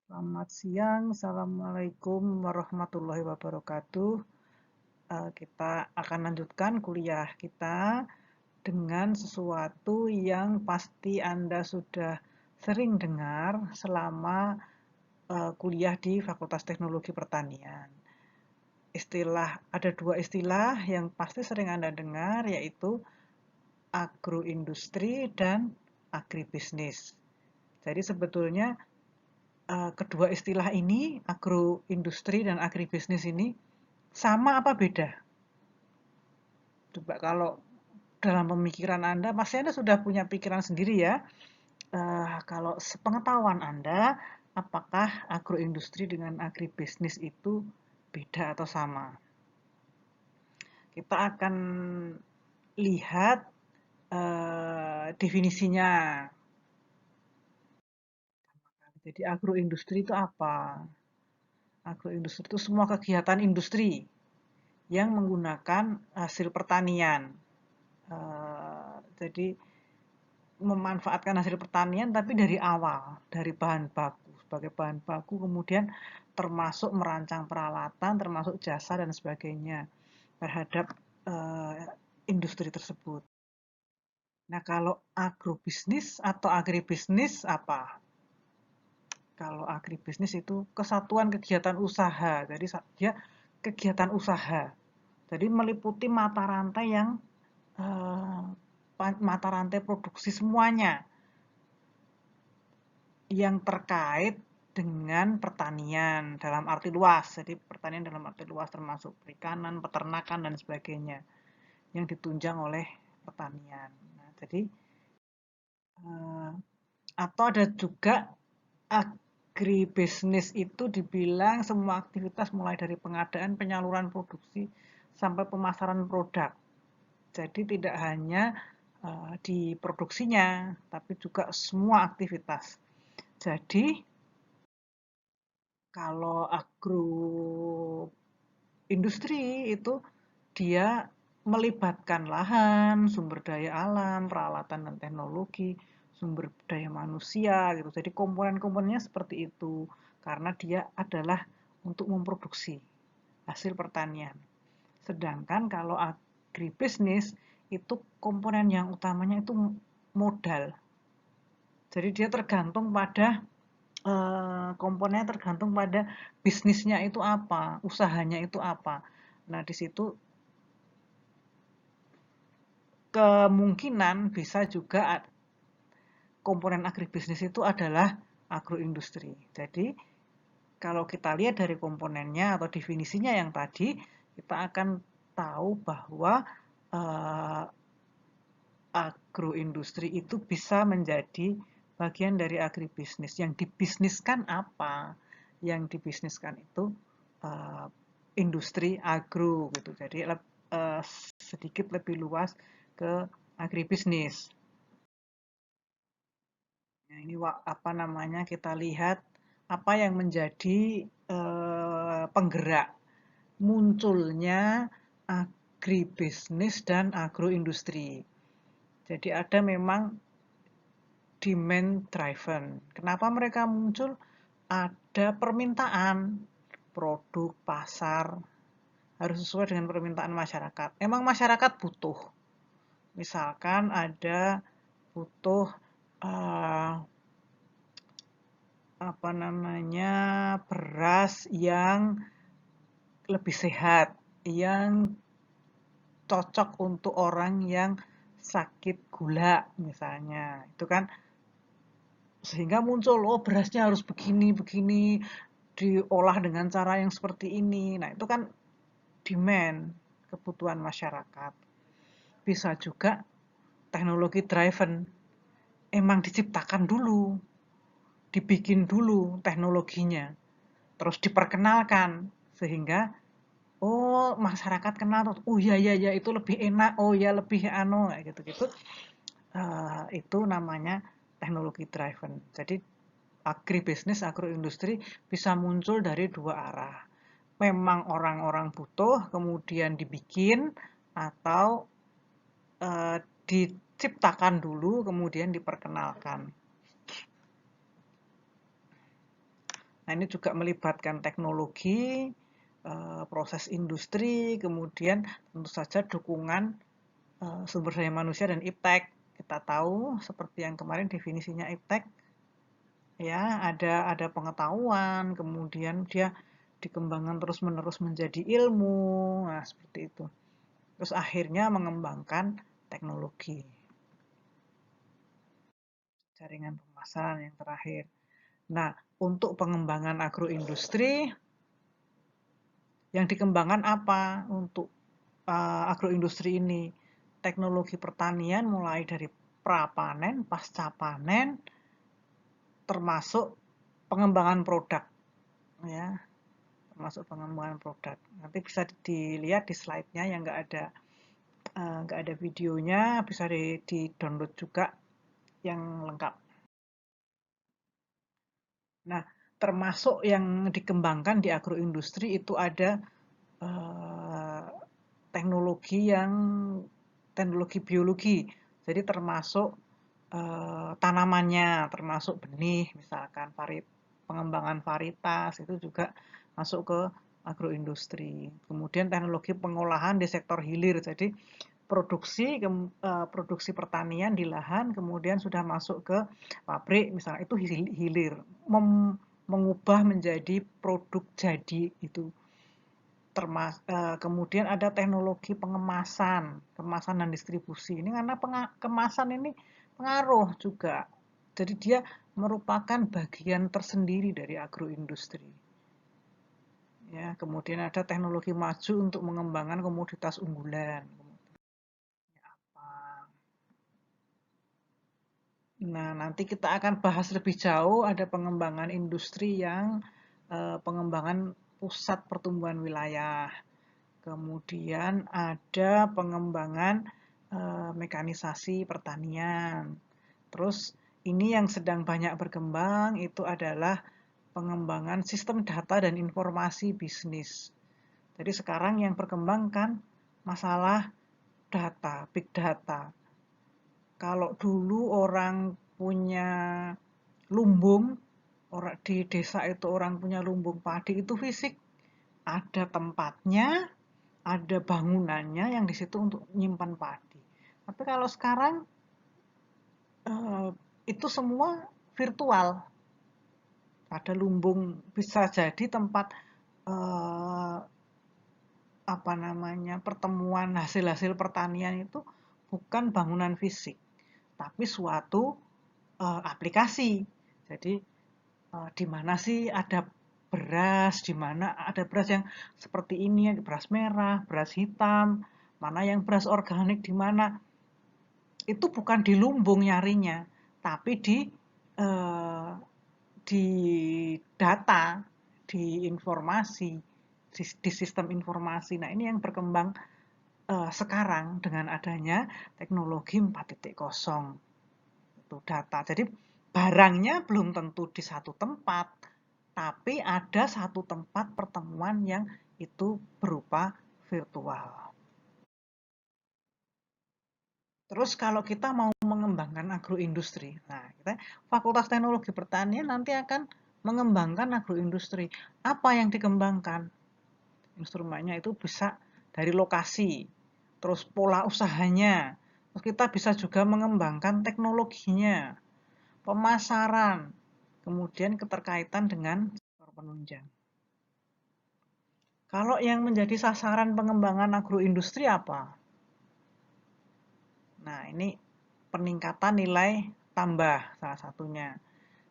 Selamat siang, Assalamualaikum warahmatullahi wabarakatuh. Kita akan lanjutkan kuliah kita dengan sesuatu yang pasti Anda sudah sering dengar selama kuliah di Fakultas Teknologi Pertanian. Ada dua istilah yang pasti sering Anda dengar, yaitu agroindustri dan agribisnis. Jadi sebetulnya kedua istilah ini, agroindustri dan agribisnis ini, sama apa beda? Coba kalau dalam pemikiran Anda, pasti Anda sudah punya pikiran sendiri ya. Kalau sepengetahuan Anda, apakah agroindustri dengan agribisnis itu beda atau sama? Kita akan lihat definisinya. Jadi agroindustri itu apa? Agroindustri itu semua kegiatan industri yang menggunakan hasil pertanian. Jadi memanfaatkan hasil pertanian tapi dari awal, dari bahan baku, sebagai bahan baku, kemudian termasuk merancang peralatan, termasuk jasa dan sebagainya terhadap industri tersebut. Nah, kalau agrobisnis atau agribisnis apa? Kalau agribisnis itu kesatuan kegiatan usaha. Jadi dia kegiatan usaha. Jadi meliputi mata rantai yang eh, mata rantai produksi semuanya yang terkait dengan pertanian dalam arti luas. Jadi pertanian dalam arti luas termasuk perikanan, peternakan dan sebagainya yang ditunjang oleh pertanian. Nah, jadi atau ada juga agribisnis itu dibilang semua aktivitas mulai dari pengadaan, penyaluran produksi sampai pemasaran produk. Jadi tidak hanya di produksinya, tapi juga semua aktivitas. Jadi kalau agroindustri itu dia melibatkan lahan, sumber daya alam, peralatan dan teknologi, sumber daya manusia gitu. Jadi komponen-komponennya seperti itu karena dia adalah untuk memproduksi hasil pertanian. Sedangkan kalau agribisnis itu komponen yang utamanya itu modal. Jadi dia tergantung pada komponennya tergantung pada bisnisnya itu apa, usahanya itu apa. Nah, di situ kemungkinan bisa juga komponen agribisnis itu adalah agroindustri. Jadi, kalau kita lihat dari komponennya atau definisinya yang tadi, kita akan tahu bahwa eh, agroindustri itu bisa menjadi bagian dari agribisnis. Yang dibisniskan apa? Yang dibisniskan itu uh, industri agro gitu. Jadi uh, sedikit lebih luas ke agribisnis. Nah, ini apa namanya? Kita lihat apa yang menjadi penggerak munculnya agribisnis dan agroindustri. Jadi ada memang demand driven. Kenapa mereka muncul? Ada permintaan produk pasar harus sesuai dengan permintaan masyarakat. Emang masyarakat butuh. Misalkan ada butuh uh, apa namanya beras yang lebih sehat, yang cocok untuk orang yang sakit gula misalnya. Itu kan sehingga muncul, oh berasnya harus begini, begini, diolah dengan cara yang seperti ini. Nah, itu kan demand, kebutuhan masyarakat. Bisa juga teknologi driven, emang diciptakan dulu, dibikin dulu teknologinya, terus diperkenalkan, sehingga oh masyarakat kenal, oh ya ya ya itu lebih enak, oh ya lebih anu, kayak gitu-gitu. Itu namanya teknologi driven. Jadi agribisnis, agroindustri bisa muncul dari dua arah. Memang orang-orang butuh, kemudian dibikin, atau diciptakan dulu, kemudian diperkenalkan. Nah, ini juga melibatkan teknologi, proses industri, kemudian tentu saja dukungan sumber daya manusia dan iptek. Kita tahu seperti yang kemarin definisinya iptek, ya ada pengetahuan, kemudian dia dikembangkan terus-menerus menjadi ilmu, nah seperti itu. Terus akhirnya mengembangkan teknologi. Jaringan pemasaran yang terakhir. Nah, untuk pengembangan agroindustri, yang dikembangkan apa untuk agroindustri ini? Teknologi pertanian mulai dari prapanen, pasca panen, termasuk pengembangan produk, ya, termasuk pengembangan produk. Nanti bisa dilihat di slide-nya yang nggak ada videonya, bisa di download juga yang lengkap. Nah, termasuk yang dikembangkan di agroindustri itu ada eh, teknologi biologi. Jadi termasuk tanamannya, termasuk benih, misalkan pengembangan varietas itu juga masuk ke agroindustri. Kemudian teknologi pengolahan di sektor hilir. Jadi produksi pertanian di lahan kemudian sudah masuk ke pabrik, misalnya itu hilir, mengubah menjadi produk jadi itu. Kemudian ada teknologi kemasan dan distribusi. Ini karena kemasan ini pengaruh juga. Jadi dia merupakan bagian tersendiri dari agroindustri. Ya, kemudian ada teknologi maju untuk mengembangkan komoditas unggulan. Nah, nanti kita akan bahas lebih jauh ada pengembangan industri yang pengembangan pusat pertumbuhan wilayah. Kemudian ada pengembangan mekanisasi pertanian. Terus ini yang sedang banyak berkembang itu adalah pengembangan sistem data dan informasi bisnis. Jadi sekarang yang berkembang kan masalah data, big data. Kalau dulu orang punya lumbung, orang di desa itu orang punya lumbung padi itu fisik, ada tempatnya, ada bangunannya yang di situ untuk nyimpan padi. Tapi kalau sekarang itu semua virtual. Ada lumbung bisa jadi tempat eh, apa namanya pertemuan hasil-hasil pertanian itu bukan bangunan fisik, tapi suatu aplikasi. Jadi di mana sih ada beras, di mana ada beras yang seperti ini, beras merah, beras hitam, mana yang beras organik di mana. Itu bukan di lumbung nyarinya, tapi eh, di data, di informasi, di sistem informasi. Nah, ini yang berkembang sekarang dengan adanya teknologi 4.0 itu data. Jadi barangnya belum tentu di satu tempat, tapi ada satu tempat pertemuan yang itu berupa virtual. Terus kalau kita mau mengembangkan agroindustri, nah kita Fakultas Teknologi Pertanian nanti akan mengembangkan agroindustri. Apa yang dikembangkan? Instrumennya itu bisa dari lokasi, terus pola usahanya. Terus kita bisa juga mengembangkan teknologinya, pemasaran, kemudian keterkaitan dengan sektor penunjang. Kalau yang menjadi sasaran pengembangan agroindustri apa? Nah, ini peningkatan nilai tambah salah satunya.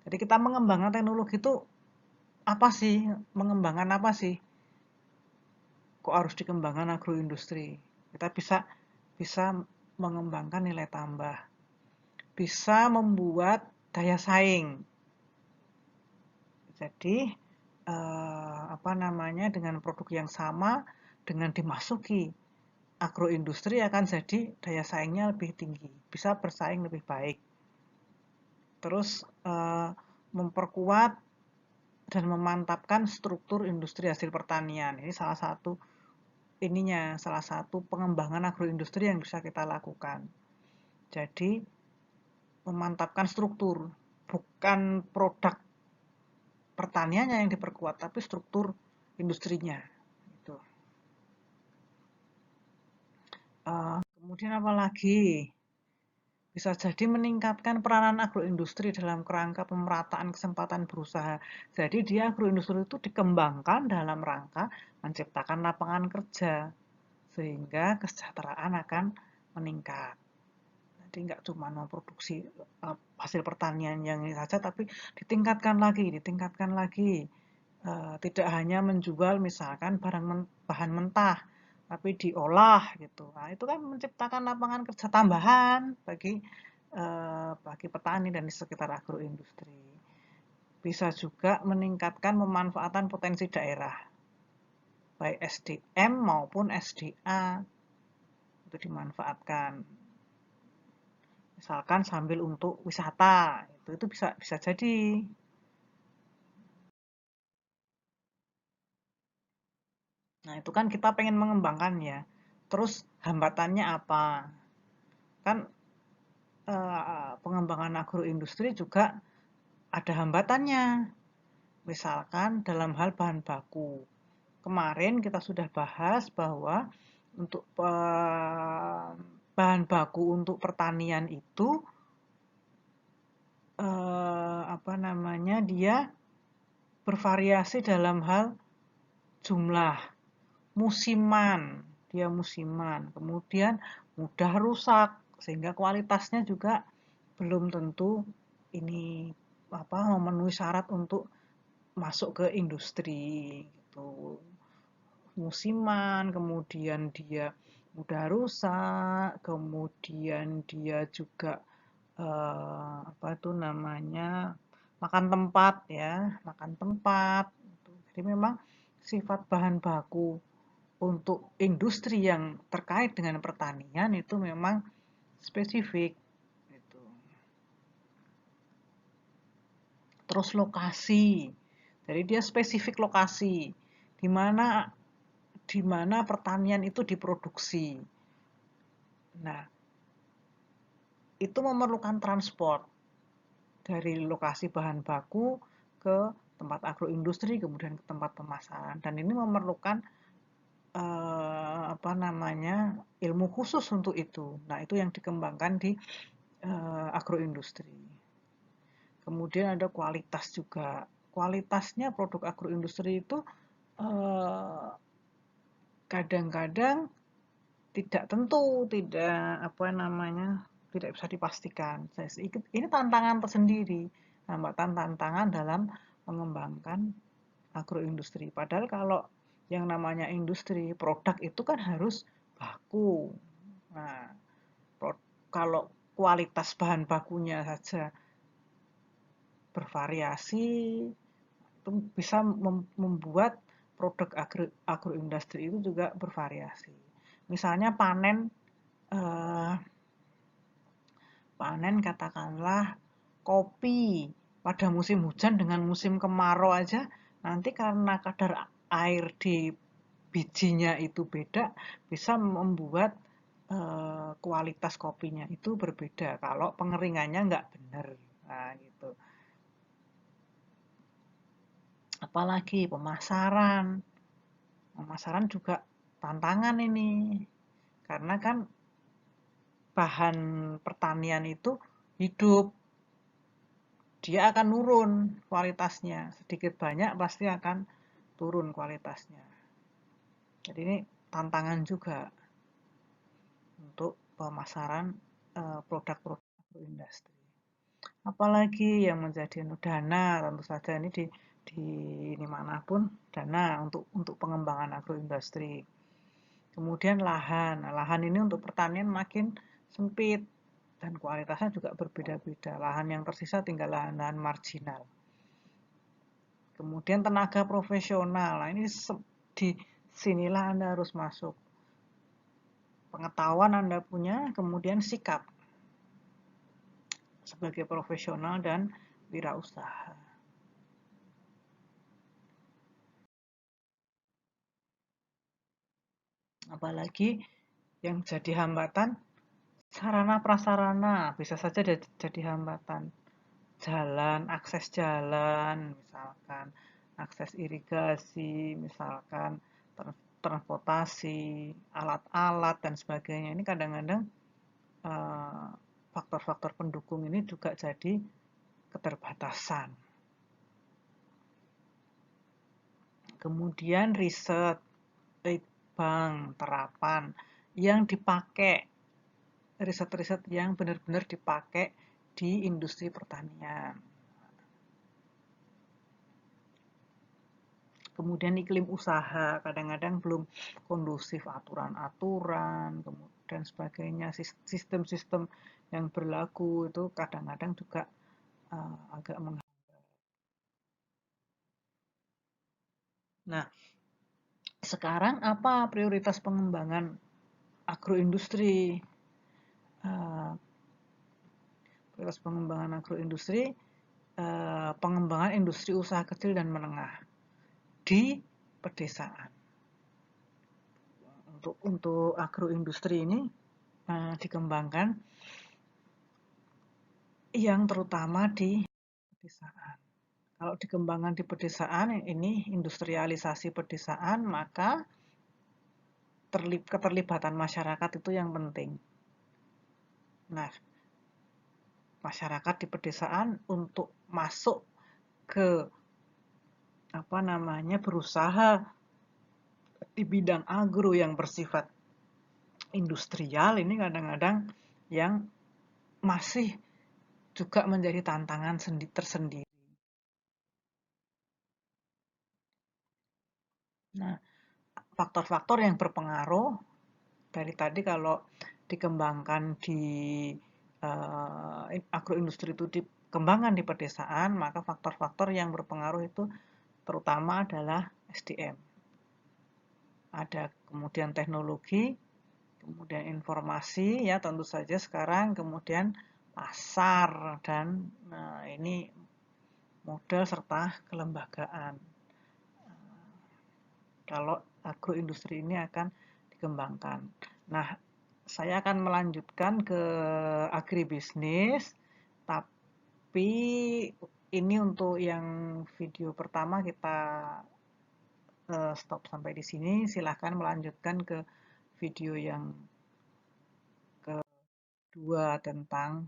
Jadi kita mengembangkan teknologi itu apa sih? Mengembangkan apa sih? Kok harus dikembangkan agroindustri? Kita bisa mengembangkan nilai tambah. Bisa membuat daya saing. Jadi apa namanya dengan produk yang sama dengan dimasuki agroindustri akan jadi daya saingnya lebih tinggi, bisa bersaing lebih baik. Terus memperkuat dan memantapkan struktur industri hasil pertanian. Ini salah satu pengembangan agroindustri yang bisa kita lakukan. Jadi memantapkan struktur, bukan produk pertaniannya yang diperkuat, tapi struktur industrinya. Gitu. Kemudian apa lagi? Bisa jadi meningkatkan peranan agroindustri dalam kerangka pemerataan kesempatan berusaha. Jadi dia agroindustri itu dikembangkan dalam rangka menciptakan lapangan kerja sehingga kesejahteraan akan meningkat. Jadi nggak cuma memproduksi hasil pertanian yang ini saja, tapi ditingkatkan lagi. Tidak hanya menjual misalkan bahan mentah, tapi diolah gitu. Nah, itu kan menciptakan lapangan kerja tambahan bagi petani dan di sekitar agroindustri. Bisa juga meningkatkan pemanfaatan potensi daerah, baik SDM maupun SDA itu dimanfaatkan. Misalkan sambil untuk wisata, itu bisa bisa jadi. Nah, itu kan kita pengen mengembangkan ya. Terus hambatannya apa? Kan pengembangan agroindustri juga ada hambatannya. Misalkan dalam hal bahan baku. Kemarin kita sudah bahas bahwa untuk bahan baku untuk pertanian itu apa namanya, dia bervariasi dalam hal jumlah, musiman, dia musiman, kemudian mudah rusak sehingga kualitasnya juga belum tentu ini apa memenuhi syarat untuk masuk ke industri gitu. Musiman, kemudian dia mudah rusak, kemudian dia juga apa itu namanya makan tempat ya, makan tempat. Jadi memang sifat bahan baku untuk industri yang terkait dengan pertanian itu memang spesifik. Gitu. Terus lokasi, jadi dia spesifik lokasi di mana pertanian itu diproduksi. Nah, itu memerlukan transport dari lokasi bahan baku ke tempat agroindustri, kemudian ke tempat pemasaran. Dan ini memerlukan apa namanya ilmu khusus untuk itu. Nah, itu yang dikembangkan di agroindustri. Kemudian ada kualitas juga. Kualitasnya produk agroindustri itu kadang-kadang tidak tentu, tidak apa namanya, tidak bisa dipastikan. Ini tantangan tersendiri, hambatan tantangan dalam mengembangkan agroindustri. Padahal kalau yang namanya industri produk itu kan harus baku. Nah, kalau kualitas bahan bakunya saja bervariasi, itu bisa membuat produk agroindustri itu juga bervariasi. Misalnya eh, panen katakanlah kopi pada musim hujan dengan musim kemarau aja, nanti karena kadar air di bijinya itu beda, bisa membuat kualitas kopinya itu berbeda kalau pengeringannya nggak benar. Nah, gitu. Apalagi pemasaran. Pemasaran juga tantangan ini. Karena kan bahan pertanian itu hidup, dia akan turun kualitasnya. Sedikit banyak pasti akan turun kualitasnya. Jadi ini tantangan juga untuk pemasaran produk-produk agroindustri. Apalagi yang menjadi dana, tentu saja ini di ini manapun dana untuk pengembangan agroindustri. Kemudian lahan. Nah, lahan ini untuk pertanian makin sempit dan kualitasnya juga berbeda-beda. Lahan yang tersisa tinggal lahan-lahan marginal. Kemudian tenaga profesional. Nah, ini di sinilah Anda harus masuk. Pengetahuan Anda punya, kemudian sikap sebagai profesional dan wirausaha. Apalagi yang jadi hambatan, sarana prasarana bisa saja jadi hambatan. jalan, akses jalan, misalkan akses irigasi, misalkan transportasi, alat-alat dan sebagainya. Ini kadang-kadang faktor-faktor pendukung ini juga jadi keterbatasan. Kemudian riset, lead bank, terapan yang dipakai, riset-riset yang benar-benar dipakai di industri pertanian. Kemudian iklim usaha kadang-kadang belum kondusif, aturan-aturan, kemudian sebagainya, sistem-sistem yang berlaku itu kadang-kadang juga agak menghambat. Nah, sekarang apa prioritas pengembangan agroindustri? Prioritas pengembangan agroindustri, pengembangan industri usaha kecil dan menengah di pedesaan. Untuk agroindustri ini dikembangkan yang terutama di pedesaan. Kalau dikembangkan di pedesaan, ini industrialisasi pedesaan, maka keterlibatan masyarakat itu yang penting. Nah, masyarakat di pedesaan untuk masuk ke berusaha di bidang agro yang bersifat industrial ini kadang-kadang yang masih juga menjadi tantangan tersendiri. Nah, faktor-faktor yang berpengaruh dari tadi kalau dikembangkan di agroindustri itu dikembangkan di pedesaan, maka faktor-faktor yang berpengaruh itu terutama adalah SDM. Ada kemudian teknologi, kemudian informasi, ya tentu saja sekarang, kemudian pasar, dan ini modal serta kelembagaan. Kalau agroindustri ini akan dikembangkan. Nah, saya akan melanjutkan ke agribisnis, tapi ini untuk yang video pertama kita stop sampai di sini. Silahkan melanjutkan ke video yang kedua tentang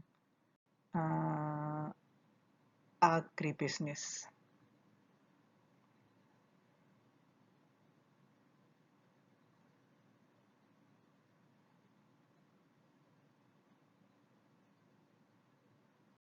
agribisnis.